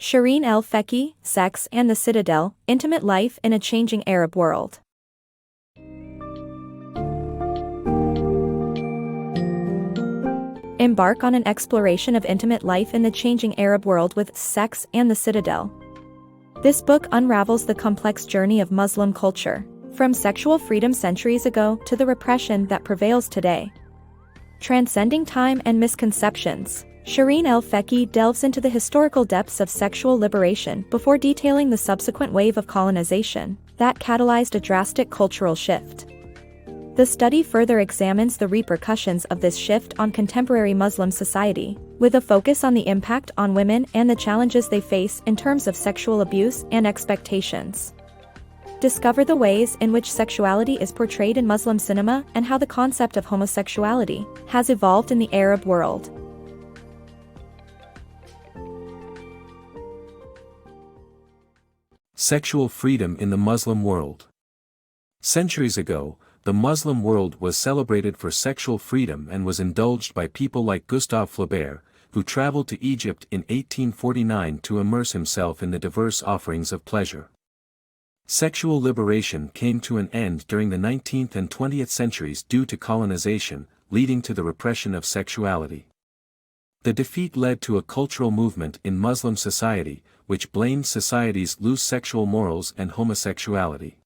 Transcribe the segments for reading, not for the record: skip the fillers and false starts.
Shereen El Feki, Sex and the Citadel, Intimate Life in a Changing Arab World. Embark on an exploration of intimate life in the changing Arab world with Sex and the Citadel. This book unravels the complex journey of Muslim culture, from sexual freedom centuries ago to the repression that prevails today. Transcending time and misconceptions, Shereen El Feki delves into the historical depths of sexual liberation before detailing the subsequent wave of colonization that catalyzed a drastic cultural shift. The study further examines the repercussions of this shift on contemporary Muslim society, with a focus on the impact on women and the challenges they face in terms of sexual abuse and expectations. Discover the ways in which sexuality is portrayed in Muslim cinema and how the concept of homosexuality has evolved in the Arab world. Sexual freedom in the Muslim world. Centuries ago, the Muslim world was celebrated for sexual freedom and was indulged by people like Gustave Flaubert, who traveled to Egypt in 1849 to immerse himself in the diverse offerings of pleasure. Sexual liberation came to an end during the 19th and 20th centuries due to colonization, leading to the repression of sexuality. The defeat led to a cultural movement in Muslim society, which blamed society's loose sexual morals and homosexuality.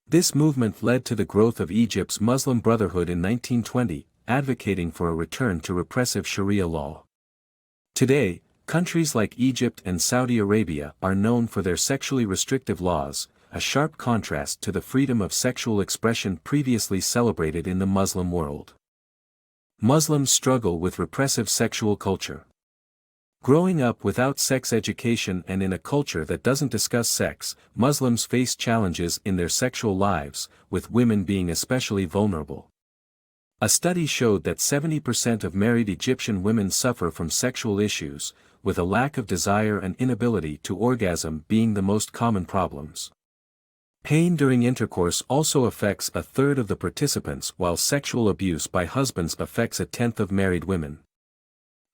This movement led to the growth of Egypt's Muslim Brotherhood in 1920, advocating for a return to repressive Sharia law. Today, countries like Egypt and Saudi Arabia are known for their sexually restrictive laws, a sharp contrast to the freedom of sexual expression previously celebrated in the Muslim world. Muslims struggle with repressive sexual culture. Growing up without sex education and in a culture that doesn't discuss sex, Muslims face challenges in their sexual lives, with women being especially vulnerable. A study showed that 70% of married Egyptian women suffer from sexual issues, with a lack of desire and inability to orgasm being the most common problems. Pain during intercourse also affects a third of the participants, while sexual abuse by husbands affects a tenth of married women.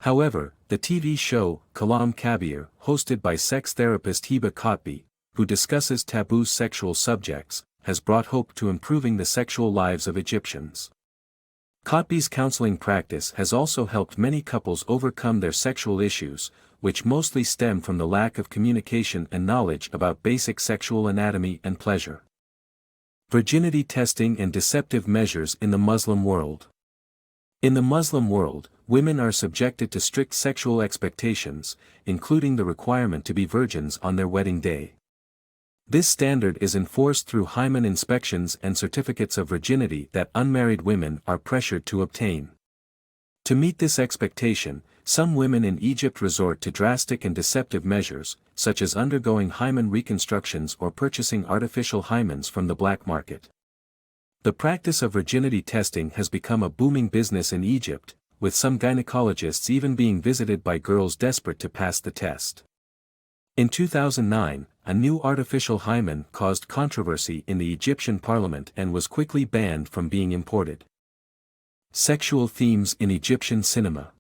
However, the TV show, Kalam Kabir, hosted by sex therapist Hiba Kotbi, who discusses taboo sexual subjects, has brought hope to improving the sexual lives of Egyptians. Kotbi's counseling practice has also helped many couples overcome their sexual issues, which mostly stem from the lack of communication and knowledge about basic sexual anatomy and pleasure. Virginity testing and deceptive measures in the Muslim world. In the Muslim world, women are subjected to strict sexual expectations, including the requirement to be virgins on their wedding day. This standard is enforced through hymen inspections and certificates of virginity that unmarried women are pressured to obtain. To meet this expectation, some women in Egypt resort to drastic and deceptive measures, such as undergoing hymen reconstructions or purchasing artificial hymens from the black market. The practice of virginity testing has become a booming business in Egypt, with some gynecologists even being visited by girls desperate to pass the test. In 2009, a new artificial hymen caused controversy in the Egyptian parliament and was quickly banned from being imported. Sexual themes in Egyptian cinema.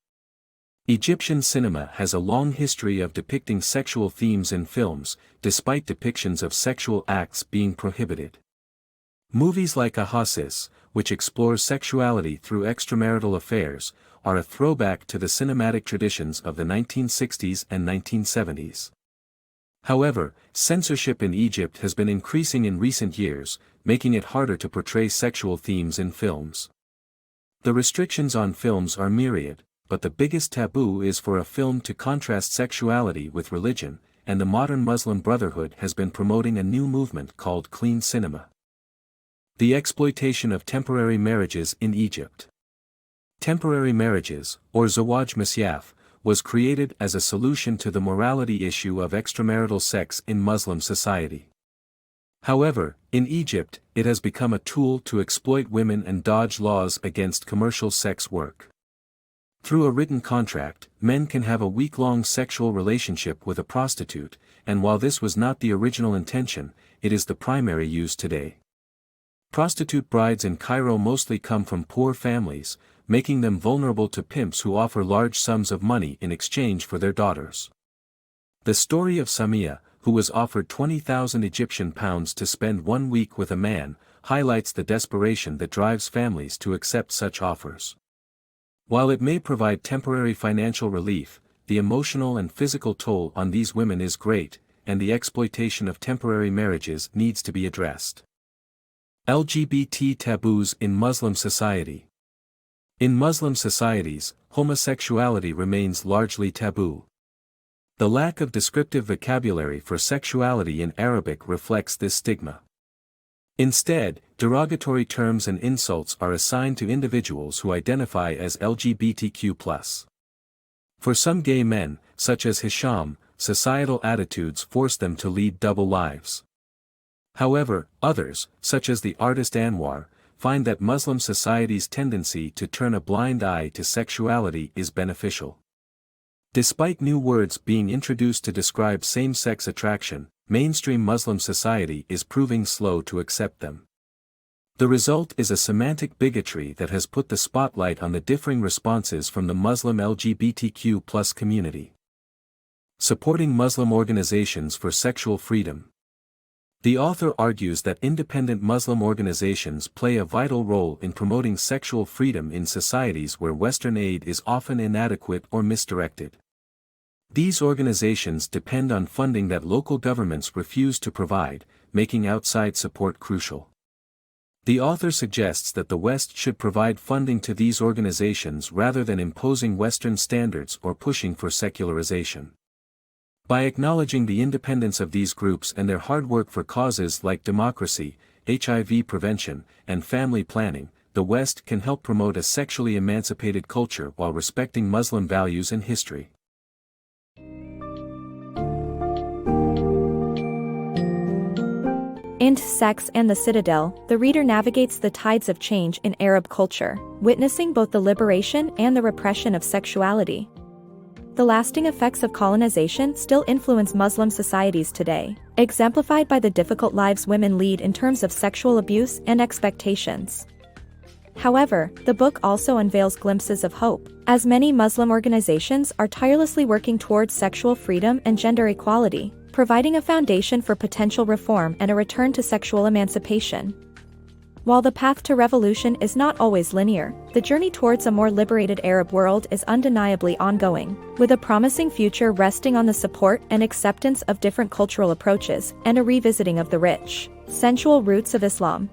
Egyptian cinema has a long history of depicting sexual themes in films, despite depictions of sexual acts being prohibited. Movies like Ahassis, which explores sexuality through extramarital affairs, are a throwback to the cinematic traditions of the 1960s and 1970s. However, censorship in Egypt has been increasing in recent years, making it harder to portray sexual themes in films. The restrictions on films are myriad, but the biggest taboo is for a film to contrast sexuality with religion, and the modern Muslim Brotherhood has been promoting a new movement called clean cinema. The exploitation of temporary marriages in Egypt. Temporary marriages, or zawaj misyaf, was created as a solution to the morality issue of extramarital sex in Muslim society. However, in Egypt, it has become a tool to exploit women and dodge laws against commercial sex work. Through a written contract, men can have a week-long sexual relationship with a prostitute, and while this was not the original intention, it is the primary use today. Prostitute brides in Cairo mostly come from poor families, making them vulnerable to pimps who offer large sums of money in exchange for their daughters. The story of Samia, who was offered 20,000 Egyptian pounds to spend 1 week with a man, highlights the desperation that drives families to accept such offers. While it may provide temporary financial relief, the emotional and physical toll on these women is great, and the exploitation of temporary marriages needs to be addressed. LGBT taboos in Muslim society. In Muslim societies, homosexuality remains largely taboo. The lack of descriptive vocabulary for sexuality in Arabic reflects this stigma. Instead, derogatory terms and insults are assigned to individuals who identify as LGBTQ+. For some gay men, such as Hisham, societal attitudes force them to lead double lives. However, others, such as the artist Anwar, find that Muslim society's tendency to turn a blind eye to sexuality is beneficial. Despite new words being introduced to describe same-sex attraction, mainstream Muslim society is proving slow to accept them. The result is a semantic bigotry that has put the spotlight on the differing responses from the Muslim LGBTQ+ community. Supporting Muslim organizations for sexual freedom. The author argues that independent Muslim organizations play a vital role in promoting sexual freedom in societies where Western aid is often inadequate or misdirected. These organizations depend on funding that local governments refuse to provide, making outside support crucial. The author suggests that the West should provide funding to these organizations rather than imposing Western standards or pushing for secularization. By acknowledging the independence of these groups and their hard work for causes like democracy, HIV prevention, and family planning, the West can help promote a sexually emancipated culture while respecting Muslim values and history. In Sex and the Citadel, the reader navigates the tides of change in Arab culture, witnessing both the liberation and the repression of sexuality. The lasting effects of colonization still influence Muslim societies today, exemplified by the difficult lives women lead in terms of sexual abuse and expectations. However, the book also unveils glimpses of hope, as many Muslim organizations are tirelessly working towards sexual freedom and gender equality, providing a foundation for potential reform and a return to sexual emancipation. While the path to revolution is not always linear, the journey towards a more liberated Arab world is undeniably ongoing, with a promising future resting on the support and acceptance of different cultural approaches and a revisiting of the rich, sensual roots of Islam.